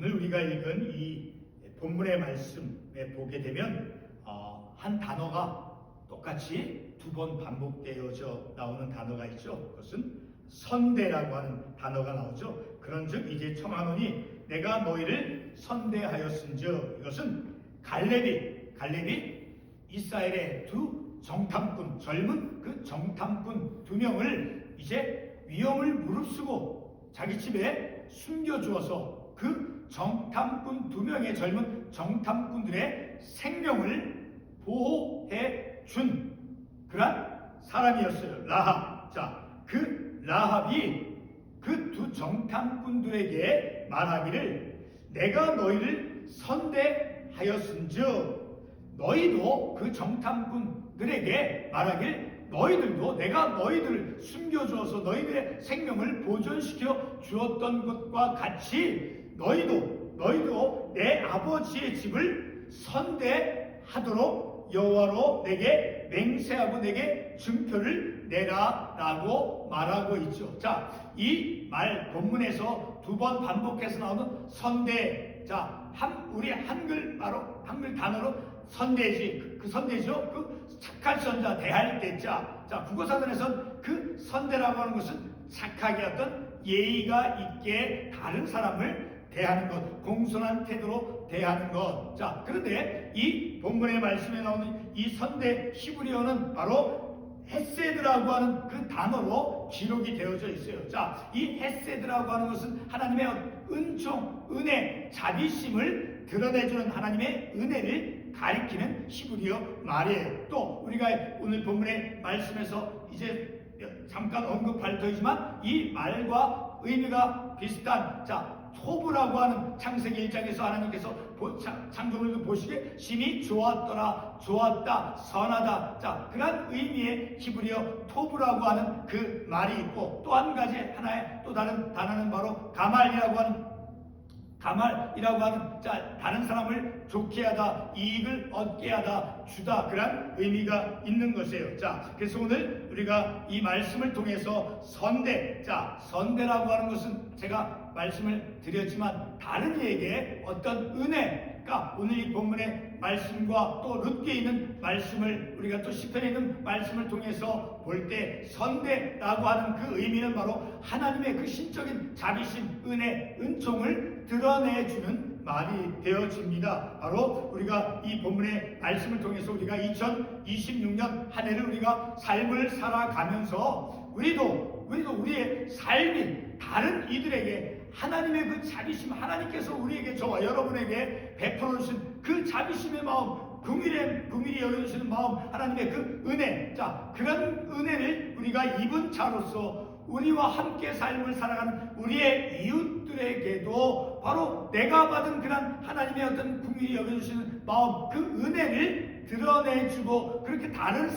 오늘 우리가 읽은 이 본문의 말씀에 보게 되면 한 단어가 똑같이 두 번 반복되어져 나오는 단어가 있죠. 그것은 선대라고 하는 단어가 나오죠. 그런즉 이제 청하노니 내가 너희를 선대하였은즉, 이것은 갈렙이 이스라엘의 두 정탐꾼, 젊은 그 정탐꾼 두 명을 이제 위험을 무릅쓰고 자기 집에 숨겨주어서 그 정탐꾼 두 명의 젊은 정탐꾼들의 생명을 보호해 준 그런 사람이었어요. 라합. 자, 그 라합이 그 두 정탐꾼들에게 말하기를 내가 너희를 선대하였은즉, 너희도 그 정탐꾼들에게 말하길 너희들도 내가 너희들을 숨겨주어서 너희들의 생명을 보존시켜 주었던 것과 같이 너희도 내 아버지의 집을 선대하도록 여호와로 내게 맹세하고 내게 증표를 내라라고 말하고 있죠. 자, 이 말 본문에서 두 번 반복해서 나오는 선대. 자, 우리 한글 단어로 선대지, 그 선대죠. 그 착할 선자, 대할 대자. 자, 국어사전에선 그 선대라고 하는 것은 착하게 어떤 예의가 있게 다른 사람을 대하는 것, 공손한 태도로 대하는 것. 자, 그런데 이 본문의 말씀에 나오는 이 선대 히브리어는 바로 헤세드라고 하는 그 단어로 기록이 되어져 있어요. 자, 이 헤세드라고 하는 것은 하나님의 은총, 은혜, 자비심을 드러내주는 하나님의 은혜를 가리키는 히브리어 말이에요. 또 우리가 오늘 본문의 말씀에서 이제 잠깐 언급할 터이지만 이 말과 의미가 비슷한, 자, 토브라고 하는 창세기 1장에서 하나님께서 창조물도 보시기에 심히 좋았더라, 좋았다, 선하다. 자, 그런 의미의 히브리어 토브라고 하는 그 말이 있고, 또 한 가지 하나의 또 다른 단어는 바로 가말이라고 하는 자, 다른 사람을 좋게 하다, 이익을 얻게 하다, 주다, 그런 의미가 있는 것이에요. 자, 그래서 오늘 우리가 이 말씀을 통해서 선대라고 하는 것은 제가 말씀을 드렸지만 다른 이에게 어떤 은혜가, 오늘 이 본문의 말씀과 또 룻기에 있는 말씀을 우리가 또 시편에 있는 말씀을 통해서 볼 때 선대라고 하는 그 의미는 바로 하나님의 그 신적인 자비심, 은혜, 은총을 드러내주는 말이 되어집니다. 바로 우리가 이 본문의 말씀을 통해서 우리가 2026년 한 해를 우리가 삶을 살아가면서 우리도 우리의 삶이 다른 이들에게 하나님의 그 자비심, 하나님께서 우리에게, 저와 여러분에게 베풀어 주신 그 자비심의 마음, 긍휼히 여겨주시는 마음, 하나님의 그 은혜, 자, 그런 은혜를 우리가 입은 자로서 우리와 함께 삶을 살아가는 우리의 이웃들에게도 바로 내가 받은 그런 하나님의 어떤 긍휼히 여겨주시는 마음, 그 은혜를 드러내주고, 그렇게 다른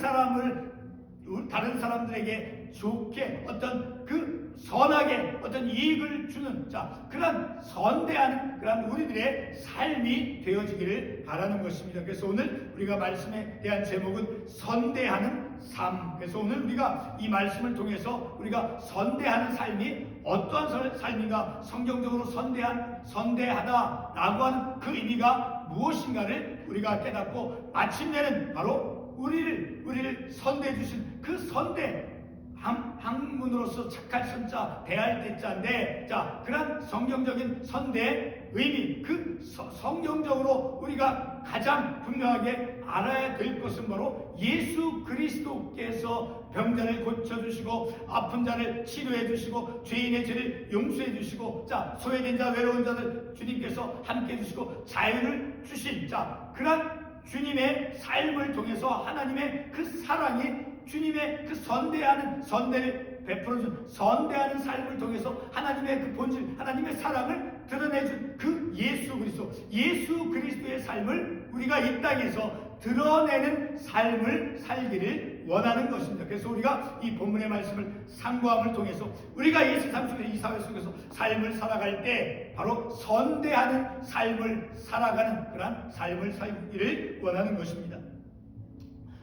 사람들에게 좋게 어떤 그 선하게 어떤 이익을 주는, 자, 그런 선대하는 그런 우리들의 삶이 되어지기를 바라는 것입니다. 그래서 오늘 우리가 말씀에 대한 제목은 선대하는 삶. 그래서 오늘 우리가 이 말씀을 통해서 우리가 선대하는 삶이 어떠한 삶인가, 성경적으로 선대하다라고 하는 그 의미가 무엇인가를 우리가 깨닫고, 마침내는 바로 우리를 선대해 주신 그 선대, 학문으로서 착할 선자, 대할 대자인데, 자, 그런 성경적인 선대의 의미, 그 성경적으로 우리가 가장 분명하게 알아야 될 것은 바로 예수 그리스도께서 병자를 고쳐주시고, 아픈 자를 치료해주시고, 죄인의 죄를 용서해주시고, 자, 소외된 자, 외로운 자들 주님께서 함께 해주시고, 자유를 주신, 자, 그런 주님의 삶을 통해서 하나님의 그 사랑이, 주님의 그 선대를 베풀어준 선대하는 삶을 통해서 하나님의 그 본질, 하나님의 사랑을 드러내준 그 예수 그리스도의 삶을 우리가 이 땅에서 드러내는 삶을 살기를 원하는 것입니다. 그래서 우리가 이 본문의 말씀을 상고함을 통해서 우리가 이 세상 속에서, 이 사회 속에서 삶을 살아갈 때 바로 선대하는 삶을 살아가는 그런 삶을 살기를 원하는 것입니다.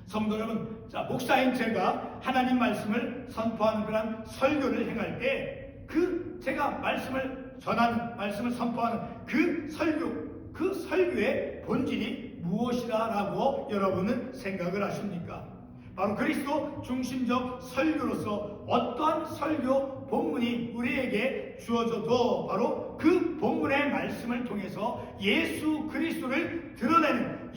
성도 여러분, 자, 목사인 제가 하나님 말씀을 선포하는 그런 설교를 행할 때 제가 말씀을 전하는 말씀을 선포하는 그 설교의 본질이 무엇이라고 여러분은 생각을 하십니까? 바로 그리스도 중심적 설교로서 어떠한 설교 본문이 우리에게 주어져도 바로 그 본문의 말씀을 통해서 예수 그리스도를 드러내는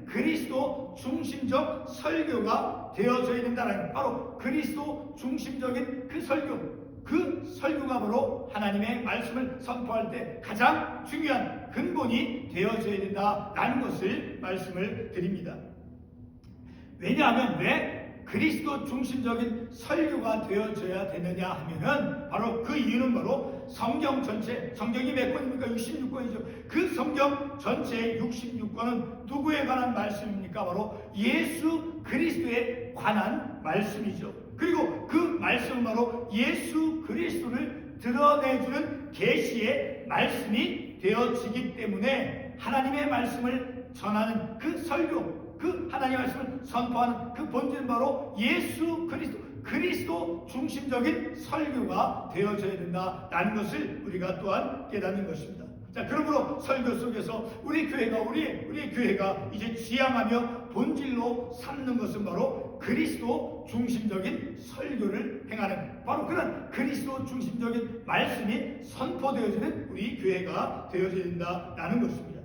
그리스도 중심적 설교가 되어져야 된다는, 바로 그리스도 중심적인 그 설교가 바로 하나님의 말씀을 선포할 때 가장 중요한 근본이 되어져야 된다라는 것을 말씀을 드립니다. 왜냐하면 왜 그리스도 중심적인 설교가 되어져야 되느냐 하면은 바로 그 이유는 바로 성경 전체, 성경이 몇 권입니까? 66권이죠. 그 성경 전체 66권은 누구에 관한 말씀입니까? 바로 예수 그리스도에 관한 말씀이죠. 그리고 그 말씀은 바로 예수 그리스도를 드러내주는 계시의 말씀이 되어지기 때문에 하나님의 말씀을 전하는 그 설교, 그 하나님의 말씀을 선포하는 그 본질은 바로 예수 그리스도 중심적인 설교가 되어져야 된다라는 것을 우리가 또한 깨닫는 것입니다. 자, 그러므로 설교 속에서 우리의 교회가 이제 지향하며 본질로 삼는 것은 바로 그리스도 중심적인 설교를 행하는, 바로 그런 그리스도 중심적인 말씀이 선포되어지는 우리 교회가 되어져야 된다라는 것입니다.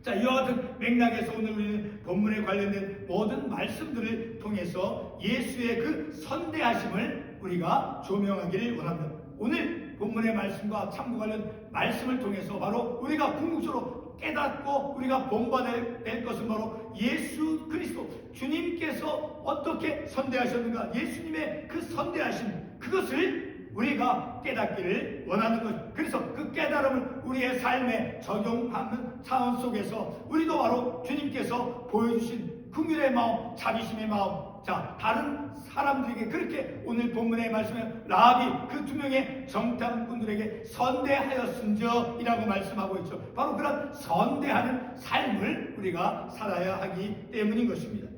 자, 이와 같은 맥락에서 오늘 우리는 본문에 관련된 모든 말씀들을 통해서 예수의 그 선대하심을 우리가 조명하기를 원합니다. 오늘 본문의 말씀과 참고 관련 말씀을 통해서 바로 우리가 궁극적으로 깨닫고 우리가 본받아야 될 것은 바로 예수 그리스도 주님께서 어떻게 선대하셨는가, 예수님의 그 선대하심, 그것을 우리가 깨닫기를 원하는 것. 그래서 그 깨달음을 우리의 삶에 적용하는 차원 속에서 우리도 바로 주님께서 보여주신 긍휼의 마음, 자비심의 마음, 자, 다른 사람들에게 그렇게 오늘 본문의 말씀에 라합이 그 두 명의 정탐꾼들에게 선대하였은저이라고 말씀하고 있죠. 바로 그런 선대하는 삶을 우리가 살아야 하기 때문인 것입니다.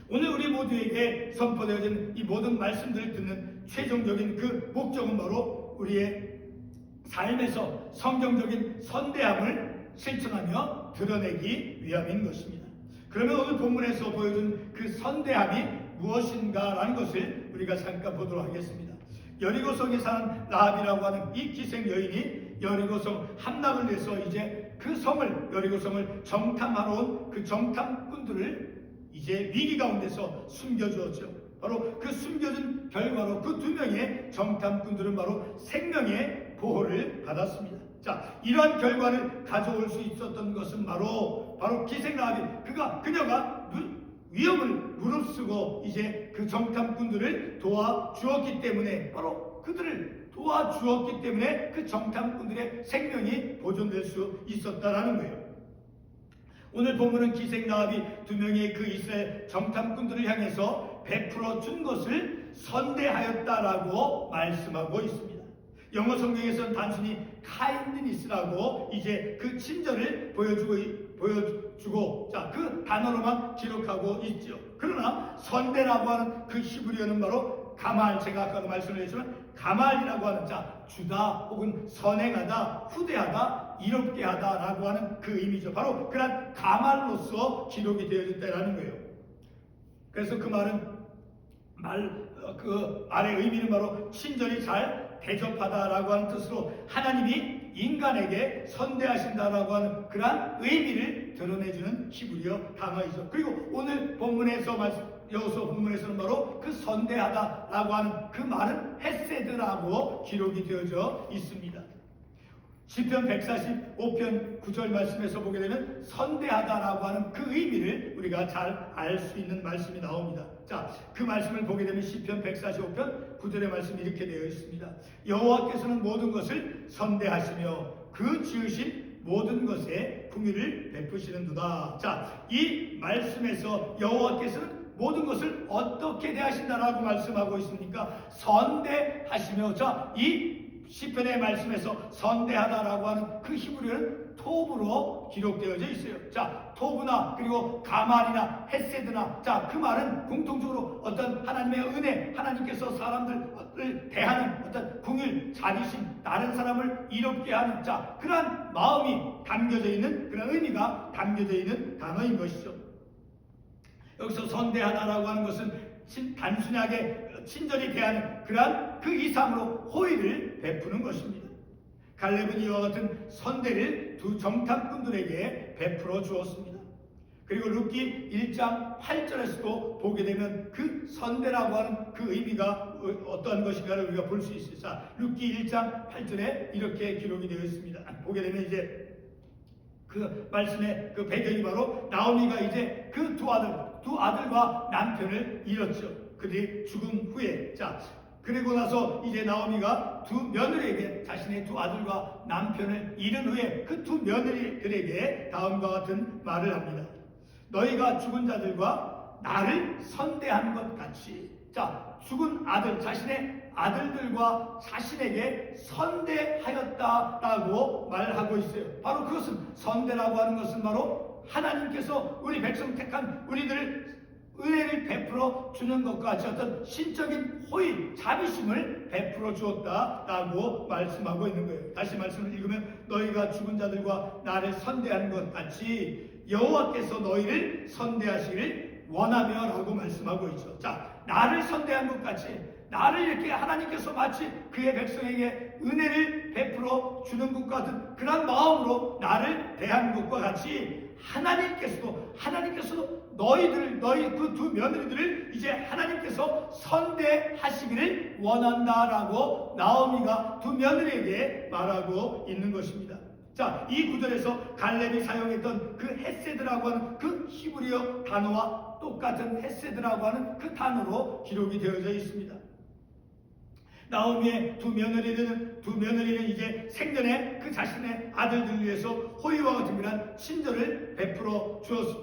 오늘 우리 모두에게 선포되어진 이 모든 말씀들을 듣는 최종적인 그 목적은 바로 우리의 삶에서 성경적인 선대함을 실천하며 드러내기 위함인 것입니다. 그러면 오늘 본문에서 보여준 그 선대함이 무엇인가라는 것을 우리가 잠깐 보도록 하겠습니다. 여리고성에 사는 라합이라고 하는 이 기생 여인이 여리고성 함락을 해서 이제 그 여리고성을 정탐하러 온 그 정탐꾼들을 이제 위기 가운데서 숨겨주었죠. 바로 그 숨겨진 결과로 그 두 명의 정탐꾼들은 바로 생명의 보호를 받았습니다. 자, 이러한 결과를 가져올 수 있었던 것은 바로 기생 라합이 그녀가 위험을 무릅쓰고 이제 그 정탐꾼들을 도와주었기 때문에, 바로 그들을 도와주었기 때문에 그 정탐꾼들의 생명이 보존될 수 있었다라는 거예요. 오늘 본문은 기생 라합이 두 명의 그 이스라엘 정탐꾼들을 향해서 베풀어 준 것을 선대하였다라고 말씀하고 있습니다. 영어 성경에서는 단순히 kindness라고 이제 그 친절을 보여주고 자, 그 단어로만 기록하고 있죠. 그러나 선대라고 하는 그 히브리어는 바로 가말, 제가 아까도 말씀을 했지만 가말이라고 하는, 자, 주다 혹은 선행하다, 후대하다, 이롭게 하다라고 하는 그 의미죠. 바로 그런 가말로서 기록이 되어졌다라는 거예요. 그래서 그 말은 그 말의 의미는 바로 친절히 잘 대접하다라고 하는 뜻으로 하나님이 인간에게 선대하신다라고 하는 그러한 의미를 드러내주는 히브리어 단어이죠. 그리고 오늘 여호수아 본문에서는 바로 그 선대하다라고 하는 그 말은 헤세드라고 기록이 되어져 있습니다. 시편 145편 9절 말씀에서 보게 되면 선대하다라고 하는 그 의미를 우리가 잘 알 수 있는 말씀이 나옵니다. 자, 그 말씀을 보게 되면 시편 145편 9절의 말씀이 이렇게 되어 있습니다. 여호와께서는 모든 것을 선대하시며 그 지으신 모든 것에 긍휼을 베푸시는도다. 자, 이 말씀에서 여호와께서는 모든 것을 어떻게 대하신다라고 말씀하고 있습니까? 선대하시며, 자, 이 시편의 말씀에서 선대하다라고 하는 그 히브리어는 토브로 기록되어져 있어요. 자, 토브나 그리고 가말이나 헤세드나, 자, 그 말은 공통적으로 어떤 하나님의 은혜, 하나님께서 사람들을 대하는 어떤 긍휼, 자비심, 다른 사람을 이롭게 하는, 자, 그러한 마음이 담겨져 있는, 그런 의미가 담겨져 있는 단어인 것이죠. 여기서 선대하다라고 하는 것은 단순하게 친절히 대하는 그러한 그 이상으로 호의를 베푸는 것입니다. 갈렙은 이와 같은 선대를 두 정탐꾼들에게 베풀어 주었습니다. 그리고 룻기 1장 8절에서도 보게 되면 그 선대라고 하는 그 의미가 어떠한 것인가를 우리가 볼 수 있어요. 자, 룻기 1장 8절에 이렇게 기록이 되어 있습니다. 보게 되면 이제 그 말씀의 그 배경이 바로 나오미가 이제 그 두 아들과 남편을 잃었죠. 그들이 죽은 후에, 자, 그리고 나서 이제 나오미가 두 며느리에게 자신의 두 아들과 남편을 잃은 후에 그 두 며느리들에게 다음과 같은 말을 합니다. 너희가 죽은 자들과 나를 선대한 것 같이, 자, 죽은 아들, 자신의 아들들과 자신에게 선대하였다라고 말하고 있어요. 바로 그것은, 선대라고 하는 것은 바로 하나님께서 우리 백성 택한 우리들을 은혜를 베풀어 주는 것과 같이 어떤 신적인 호의, 자비심을 베풀어 주었다라고 말씀하고 있는 거예요. 다시 말씀을 읽으면 너희가 죽은 자들과 나를 선대한 것 같이 여호와께서 너희를 선대하시기를 원하며라고 말씀하고 있죠. 자, 나를 선대한 것 같이, 나를 이렇게 하나님께서 마치 그의 백성에게 은혜를 베풀어 주는 것 같은 그런 마음으로 나를 대한 것과 같이 하나님께서도 너희 그 두 며느리들을 이제 하나님께서 선대하시기를 원한다라고 나오미가 두 며느리에게 말하고 있는 것입니다. 자, 이 구절에서 갈렙이 사용했던 그 헤세드라고 하는 그 히브리어 단어와 똑같은 헤세드라고 하는 그 단어로 기록이 되어져 있습니다. 나오미의 두 며느리는 이제 생전에 그 자신의 아들들을 위해서 호의와 같은 그런 친절을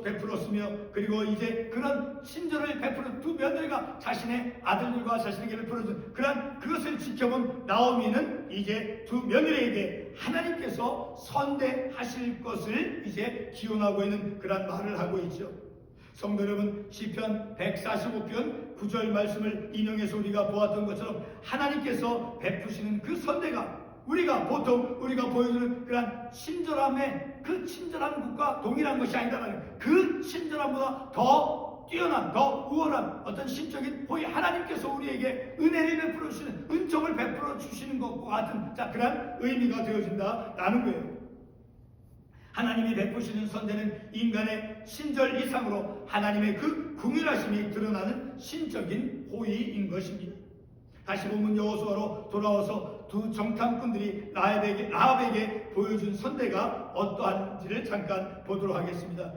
베풀었으며, 그리고 이제 그런 친절을 베푸는 두 며느리가 자신의 아들들과 자신에게 베풀어준 그것을 지켜본 나오미는 이제 두 며느리에게 하나님께서 선대하실 것을 이제 기원하고 있는 그런 말을 하고 있죠. 성도 여러분, 시편 145편 9절 말씀을 인용해서 우리가 보았던 것처럼 하나님께서 베푸시는 그 선대가 우리가 보여주는 그런 친절함의 그 친절함과 동일한 것이 아니다라는, 그 친절함보다 더 뛰어난, 더 우월한 어떤 신적인 호의, 하나님께서 우리에게 은혜를 베풀어 주시는, 은총을 베풀어 주시는 것과 같은, 자, 그런 의미가 되어진다라는 거예요. 하나님이 베푸시는 선대는 인간의 친절 이상으로 하나님의 그 긍휼하심이 드러나는 신적인 호의인 것입니다. 다시 본문 여호수아로 돌아와서 두 정탐꾼들이 라합에게 보여준 선대가 어떠한지를 잠깐 보도록 하겠습니다.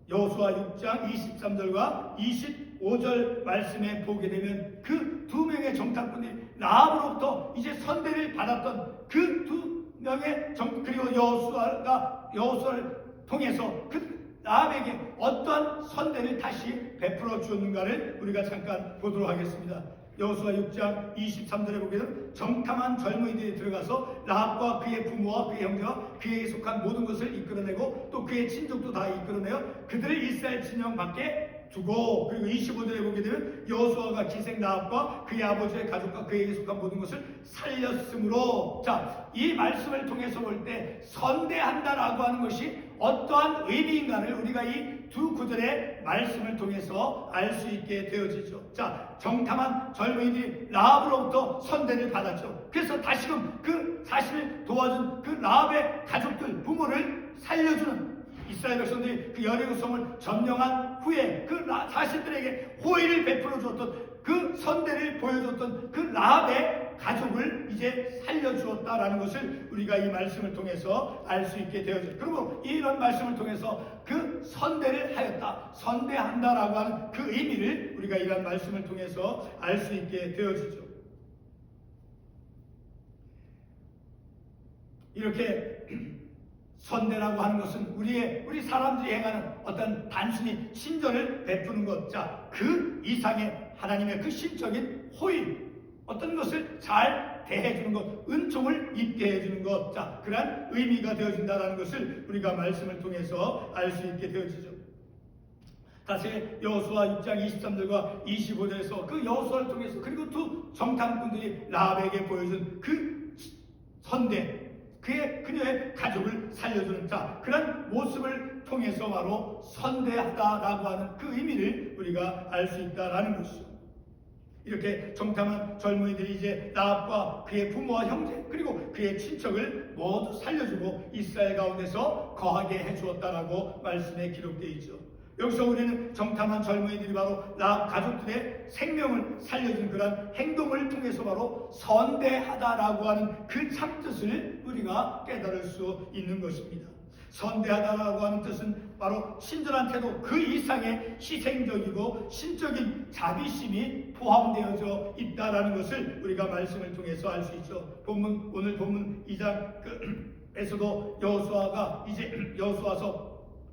여호수아 6장 23절과 25절 말씀에 보게 되면 그 두 명의 정탐꾼들이 라합으로부터 이제 선대를 받았던 그 두 명의 그리고 여호수아를 통해서 그 라합에게 어떠한 선대를 다시 베풀어 주었는가를 우리가 잠깐 보도록 하겠습니다. 여호수아 6장 23절에 보게 되면 정탐한 젊은이들이 들어가서 라합과 그의 부모와 그의 형제와 그에게 속한 모든 것을 이끌어내고 또 그의 친족도 다 이끌어내어 그들을 이스라엘 진영 밖에 두고, 그리고 25절에 보게 되면 여호수아가 기생 라합과 그의 아버지의 가족과 그에게 속한 모든 것을 살렸으므로, 자, 이 말씀을 통해서 볼 때 선대한다라고 하는 것이 어떠한 의미인가를 우리가 이 두 구절의 말씀을 통해서 알 수 있게 되어지죠. 자, 정탐한 젊은이들이 라합으로부터 선대를 받았죠. 그래서 다시금 그 자신을 도와준 그 라합의 가족들, 부모를 살려주는 이스라엘 백성들이 그 여리고성을 점령한 후에 그 자신들에게 호의를 베풀어 주었던, 그 선대를 보여줬던 그 라합의 가족을 이제 살려주었다라는 것을 우리가 이 말씀을 통해서 알 수 있게 되어져. 그리고 이런 말씀을 통해서 그 선대를 하였다, 선대한다라고 하는 그 의미를 우리가 이런 말씀을 통해서 알 수 있게 되어지죠. 이렇게 선대라고 하는 것은 우리 사람들이 행하는 어떤 단순히 친절을 베푸는 것, 자, 그 이상의 하나님의 그 신적인 호의, 어떤 것을 잘 대해주는 것, 은총을 입게 해주는 것, 자, 그러한 의미가 되어진다는 것을 우리가 말씀을 통해서 알 수 있게 되어지죠. 다시 여호수아 6장 23절과 25절에서 그 여호수아를 통해서 그리고 두 정탐꾼들이 라합에게 보여준 그 선대, 그녀의 가족을 살려주는 자, 그런 모습을 통해서 바로 선대하다라고 하는 그 의미를 우리가 알 수 있다라는 것이죠. 이렇게 정탐한 젊은이들이 이제 라합과 그의 부모와 형제 그리고 그의 친척을 모두 살려주고 이스라엘 가운데서 거하게 해주었다라고 말씀에 기록되어 있죠. 여기서 우리는 정탐한 젊은이들이 바로 라합 가족들의 생명을 살려준 그런 행동을 통해서 바로 선대하다라고 하는 그 참뜻을 우리가 깨달을 수 있는 것입니다. 선대하다라고 하는 뜻은 바로 친절한 태도 그 이상의 희생적이고 신적인 자비심이 포함되어져 있다라는 것을 우리가 말씀을 통해서 알 수 있죠. 오늘 본문 2장에서도 여호수아가 이제 여호수아서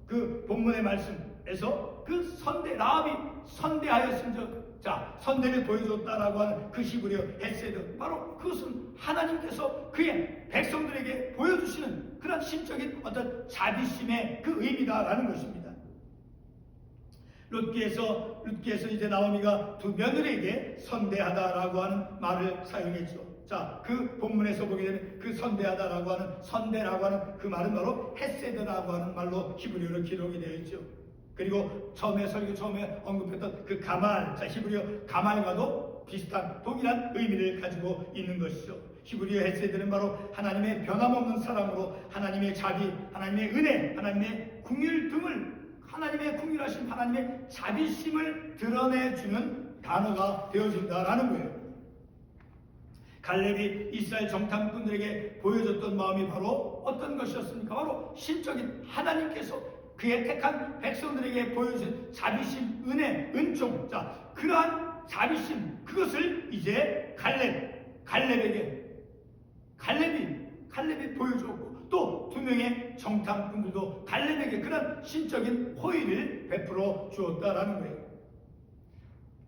그 본문의 말씀에서 그 라합이 선대하였은즉 자, 선대를 보여줬다라고 하는 그 히브리어 헤세드, 바로 그것은 하나님께서 그의 백성들에게 보여주시는 그런 신적인 어떤 자비심의 그 의미다라는 것입니다. 룻기에서 이제 나오미가 두 며느리에게 선대하다라고 하는 말을 사용했죠. 자, 그 본문에서 보게 되면 그 선대라고 하는 그 말은 바로 헤세드라고 하는 말로 히브리어로 기록이 되어 있죠. 그리고 설교 처음에 언급했던 그 가말, 자, 히브리어 가말과도 비슷한 동일한 의미를 가지고 있는 것이죠. 히브리어 헤세드는 바로 하나님의 변함없는 사랑으로 하나님의 자비, 하나님의 은혜, 하나님의 긍휼 등을 하나님의 긍휼하심, 하나님의 자비심을 드러내주는 단어가 되어진다라는 거예요. 갈렙이 이스라엘 정탐꾼들에게 보여줬던 마음이 바로 어떤 것이었습니까? 바로 신적인 하나님께서 그의 택한 백성들에게 보여준 자비심, 은혜, 은총, 자, 그러한 자비심, 그것을 이제 갈렙이 보여주었고 또 두 명의 정탐꾼들도 갈렙에게 그런 신적인 호의를 베풀어 주었다라는 거예요.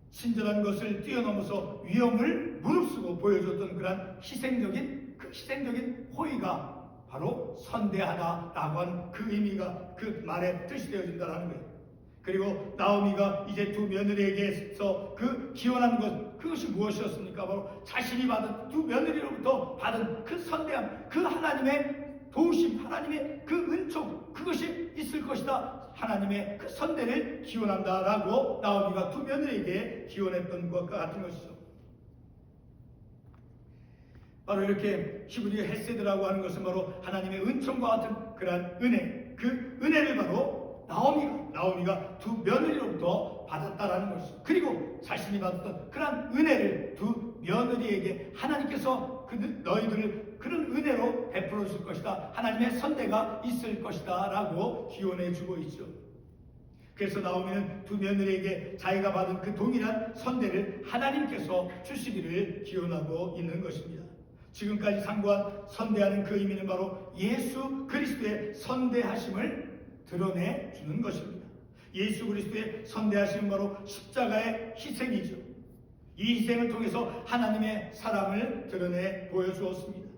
친절한 것을 뛰어넘어서 위험을 무릅쓰고 보여줬던 그런 희생적인 호의가 바로 선대하다라고 하는 그 의미가 그 말의 뜻이 되어진다는 거예요. 그리고 나오미가 이제 두 며느리에게서 그 기원한 것, 그것이 무엇이었습니까? 바로 자신이 받은 두 며느리로부터 받은 그 선대함, 그 하나님의 도우심, 하나님의 그 은총, 그것이 있을 것이다. 하나님의 그 선대를 기원한다라고 나오미가 두 며느리에게 기원했던 것과 같은 것이죠. 바로 이렇게 히브리어 헤세드라고 하는 것은 바로 하나님의 은총과 같은 그러한 은혜, 그 은혜를 바로 나오미가 두 며느리로부터 받았다라는 것이죠. 그리고 자신이 받았던 그러한 은혜를 두 며느리에게 하나님께서 너희들을 그런 은혜로 베풀어 줄 것이다. 하나님의 선대가 있을 것이다 라고 기원해 주고 있죠. 그래서 나오미는 두 며느리에게 자기가 받은 그 동일한 선대를 하나님께서 주시기를 기원하고 있는 것입니다. 지금까지 상고한 선대하는 그 의미는 바로 예수 그리스도의 선대하심을 드러내 주는 것입니다. 예수 그리스도의 선대하심은 바로 십자가의 희생이죠. 이 희생을 통해서 하나님의 사랑을 드러내 보여주었습니다.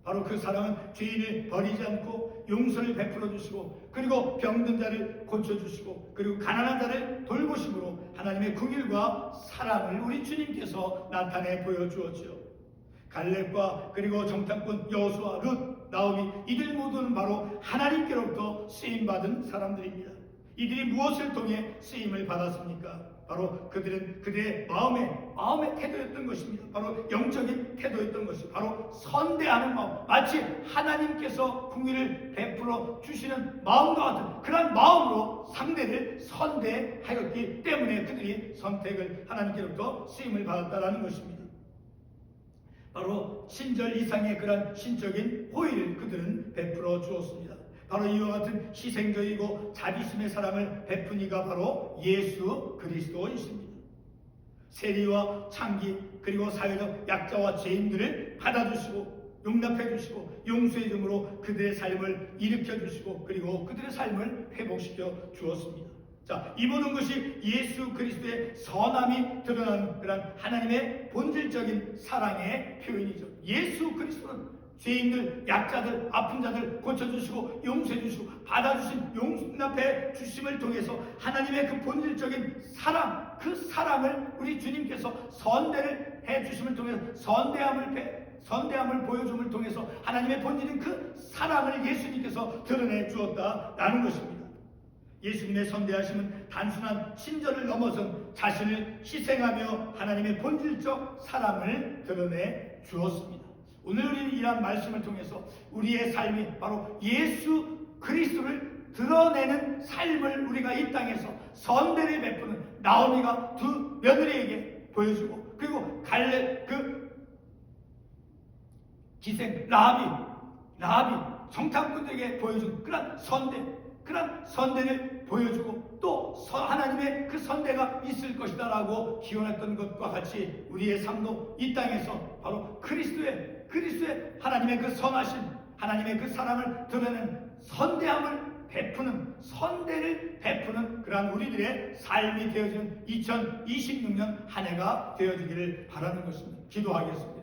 바로 그 사랑은 죄인을 버리지 않고 용서를 베풀어 주시고 그리고 병든 자를 고쳐주시고 그리고 가난한 자를 돌보심으로 하나님의 긍휼과 사랑을 우리 주님께서 나타내 보여주었죠. 갈렙과 그리고 정탐꾼 여호수아, 룻, 나오미, 이들 모두는 바로 하나님께로부터 쓰임받은 사람들입니다. 이들이 무엇을 통해 쓰임을 받았습니까? 바로 그들은 그들의 마음의 태도였던 것입니다. 바로 영적인 태도였던 것이 바로 선대하는 마음, 마치 하나님께서 긍휼을 베풀어 주시는 마음과 같은 그런 마음으로 상대를 선대하였기 때문에 그들이 선택을 하나님께로부터 쓰임을 받았다라는 것입니다. 바로 친절 이상의 그런 신적인 호의를 그들은 베풀어 주었습니다. 바로 이와 같은 희생적이고 자비심의 사랑을 베푼 이가 바로 예수 그리스도이십니다. 세리와 창기 그리고 사회적 약자와 죄인들을 받아주시고 용납해주시고 용서의 이름으로 그들의 삶을 일으켜주시고 그리고 그들의 삶을 회복시켜 주었습니다. 자, 이 모든 것이 예수 그리스도의 선함이 드러나는 그런 하나님의 본질적인 사랑의 표현이죠. 예수 그리스도는 죄인들, 약자들, 아픈 자들 고쳐주시고 용서해주시고 받아주신 용납해 주심을 통해서 하나님의 그 본질적인 사랑, 그 사랑을 우리 주님께서 선대를 해주심을 통해서 선대함을 보여줌을 통해서 하나님의 본질인 그 사랑을 예수님께서 드러내 주었다라는 것입니다. 예수님의 선대하심은 단순한 친절을 넘어선 자신을 희생하며 하나님의 본질적 사랑을 드러내 주었습니다. 오늘 우리는 이러한 말씀을 통해서 우리의 삶이 바로 예수 그리스도를 드러내는 삶을 우리가 이 땅에서 선대를 베푸는 나오미가 두 며느리에게 보여주고, 그리고 갈렙 그 기생 라합이 정탐꾼에게 보여준 그런 선대를 보여주고, 또 하나님의 그 선대가 있을 것이다 라고 기원했던 것과 같이 우리의 삶도 이 땅에서 바로 그리스도의 하나님의 그 선하신 하나님의 그 사랑을 드러내는 선대를 베푸는 그러한 우리들의 삶이 되어지는 2026년 한 해가 되어지기를 바라는 것입니다. 기도하겠습니다.